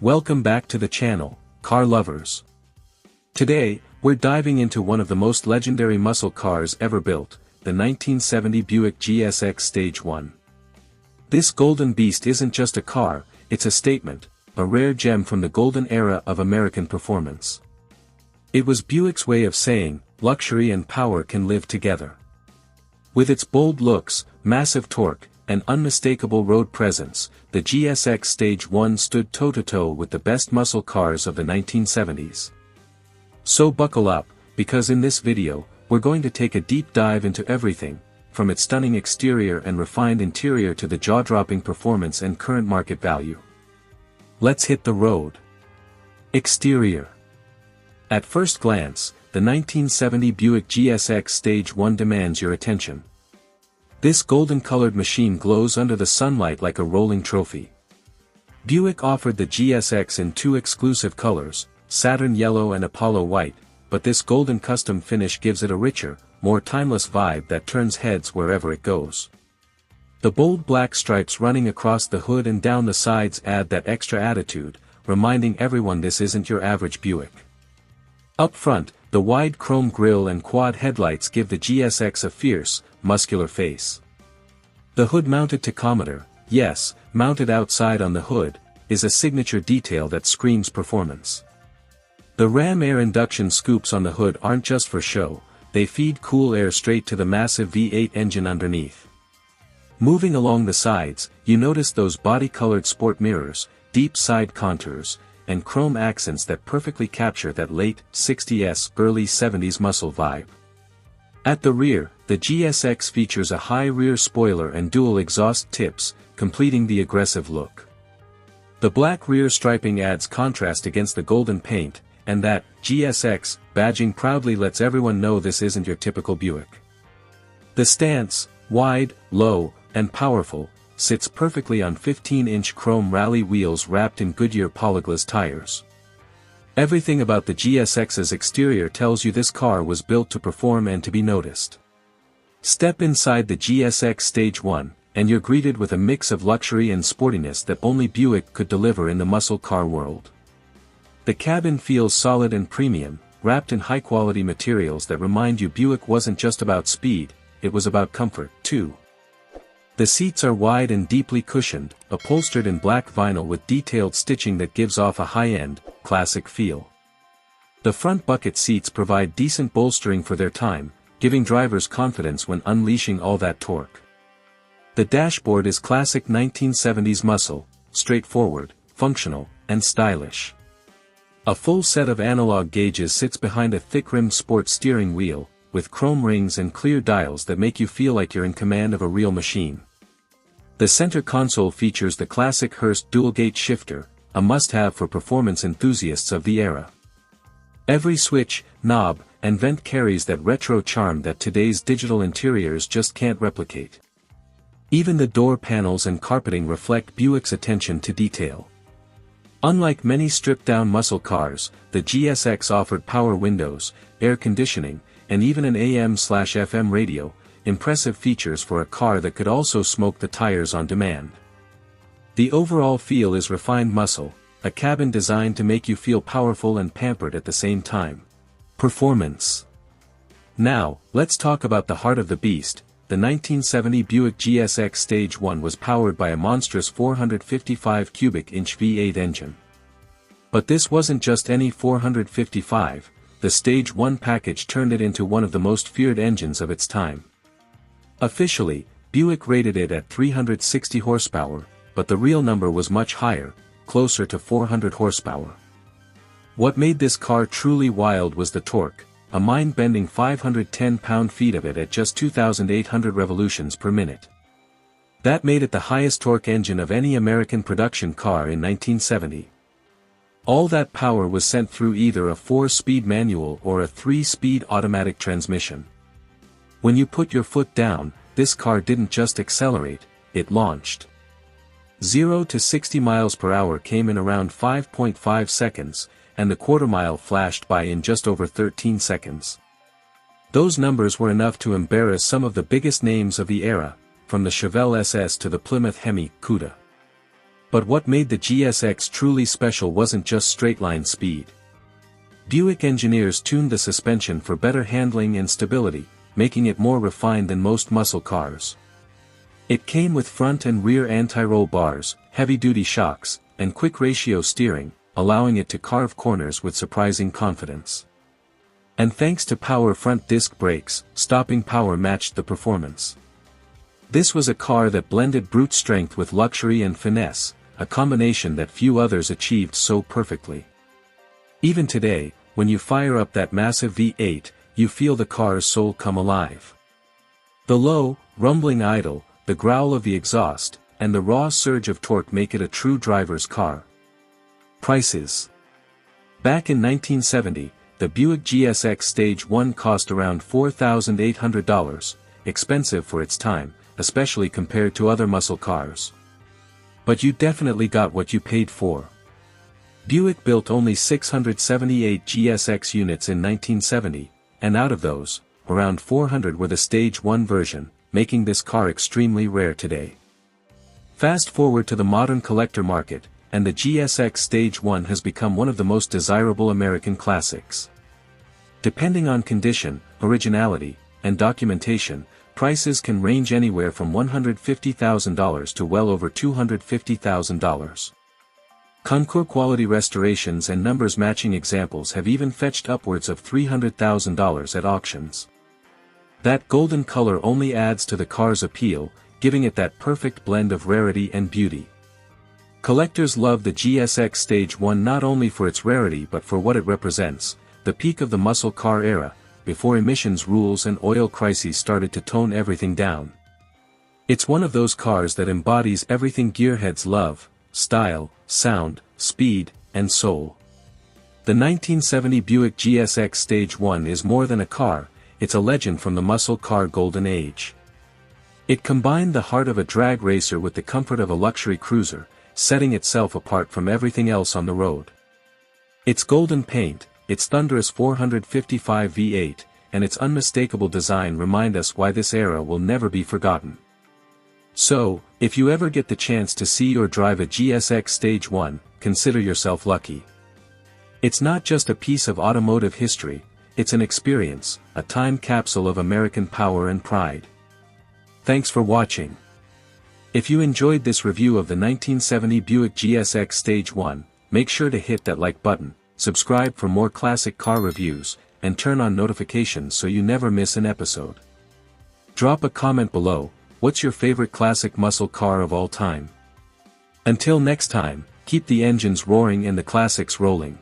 Welcome back to the channel, car lovers. Today, we're diving into one of the most legendary muscle cars ever built, the 1970 Buick GSX Stage 1. This golden beast isn't just a car, it's a statement, a rare gem from the golden era of American performance. It was Buick's way of saying, luxury and power can live together. With its bold looks, massive torque, and unmistakable road presence, the GSX Stage 1 stood toe-to-toe with the best muscle cars of the 1970s. So buckle up, because in this video, we're going to take a deep dive into everything, from its stunning exterior and refined interior to the jaw-dropping performance and current market value. Let's hit the road. Exterior. At first glance, the 1970 Buick GSX Stage 1 demands your attention. This golden-colored machine glows under the sunlight like a rolling trophy. Buick offered the GSX in two exclusive colors, Saturn Yellow and Apollo White, but this golden custom finish gives it a richer, more timeless vibe that turns heads wherever it goes. The bold black stripes running across the hood and down the sides add that extra attitude, reminding everyone this isn't your average Buick. Up front, the wide chrome grille and quad headlights give the GSX a fierce, muscular face. The hood-mounted tachometer, yes, mounted outside on the hood, is a signature detail that screams performance. The ram air induction scoops on the hood aren't just for show, they feed cool air straight to the massive V8 engine underneath. Moving along the sides, you notice those body-colored sport mirrors, deep side contours, and chrome accents that perfectly capture that late 60s early 70s muscle vibe. At the rear, the GSX features a high rear spoiler and dual exhaust tips, completing the aggressive look. The black rear striping adds contrast against the golden paint, and that GSX badging proudly lets everyone know this isn't your typical Buick. The stance, wide, low, and powerful, sits perfectly on 15-inch chrome rally wheels wrapped in Goodyear Polyglass tires. Everything about the GSX's exterior tells you this car was built to perform and to be noticed. Step inside the GSX Stage 1, and you're greeted with a mix of luxury and sportiness that only Buick could deliver in the muscle car world. The cabin feels solid and premium, wrapped in high-quality materials that remind you Buick wasn't just about speed, it was about comfort, too. The seats are wide and deeply cushioned, upholstered in black vinyl with detailed stitching that gives off a high-end, classic feel. The front bucket seats provide decent bolstering for their time, giving drivers confidence when unleashing all that torque. The dashboard is classic 1970s muscle, straightforward, functional, and stylish. A full set of analog gauges sits behind a thick-rimmed sport steering wheel, with chrome rings and clear dials that make you feel like you're in command of a real machine. The center console features the classic Hurst dual-gate shifter, a must-have for performance enthusiasts of the era. Every switch, knob, and vent carries that retro charm that today's digital interiors just can't replicate. Even the door panels and carpeting reflect Buick's attention to detail. Unlike many stripped-down muscle cars, the GSX offered power windows, air conditioning, and even an AM/FM radio, impressive features for a car that could also smoke the tires on demand. The overall feel is refined muscle, a cabin designed to make you feel powerful and pampered at the same time. Performance. Now, let's talk about the heart of the beast. The 1970 Buick GSX Stage 1 was powered by a monstrous 455 cubic inch V8 engine. But this wasn't just any 455, the Stage 1 package turned it into one of the most feared engines of its time. Officially, Buick rated it at 360 horsepower, but the real number was much higher, closer to 400 horsepower. What made this car truly wild was the torque, a mind-bending 510 pound-feet of it at just 2,800 revolutions per minute. That made it the highest torque engine of any American production car in 1970. All that power was sent through either a 4-speed manual or a 3-speed automatic transmission. When you put your foot down, this car didn't just accelerate, it launched. 0 to 60 miles per hour came in around 5.5 seconds, and the quarter-mile flashed by in just over 13 seconds. Those numbers were enough to embarrass some of the biggest names of the era, from the Chevelle SS to the Plymouth Hemi Cuda. But what made the GSX truly special wasn't just straight-line speed. Buick engineers tuned the suspension for better handling and stability, making it more refined than most muscle cars. It came with front and rear anti-roll bars, heavy-duty shocks, and quick-ratio steering, allowing it to carve corners with surprising confidence. And thanks to power front disc brakes, stopping power matched the performance. This was a car that blended brute strength with luxury and finesse, a combination that few others achieved so perfectly. Even today, when you fire up that massive V8, you feel the car's soul come alive. The low, rumbling idle, the growl of the exhaust, and the raw surge of torque make it a true driver's car. Prices. Back in 1970, the Buick GSX Stage 1 cost around $4,800, expensive for its time, especially compared to other muscle cars. But you definitely got what you paid for. Buick built only 678 GSX units in 1970, and out of those, around 400 were the Stage 1 version, making this car extremely rare today. Fast forward to the modern collector market, and the GSX Stage 1 has become one of the most desirable American classics. Depending on condition, originality, and documentation, prices can range anywhere from $150,000 to well over $250,000. Concours quality restorations and numbers matching examples have even fetched upwards of $300,000 at auctions. That golden color only adds to the car's appeal, giving it that perfect blend of rarity and beauty. Collectors love the GSX Stage 1 not only for its rarity but for what it represents, the peak of the muscle car era, before emissions rules and oil crises started to tone everything down. It's one of those cars that embodies everything gearheads love: style, sound, speed, and soul. The 1970 Buick GSX Stage 1 is more than a car, it's a legend from the muscle car golden age. It combined the heart of a drag racer with the comfort of a luxury cruiser, setting itself apart from everything else on the road. Its golden paint, its thunderous 455 V8, and its unmistakable design remind us why this era will never be forgotten. So, if you ever get the chance to see or drive a GSX Stage 1, consider yourself lucky. It's not just a piece of automotive history, it's an experience, a time capsule of American power and pride. Thanks for watching. If you enjoyed this review of the 1970 Buick GSX Stage 1, make sure to hit that like button, subscribe for more classic car reviews, and turn on notifications so you never miss an episode. Drop a comment below. What's your favorite classic muscle car of all time? Until next time, keep the engines roaring and the classics rolling.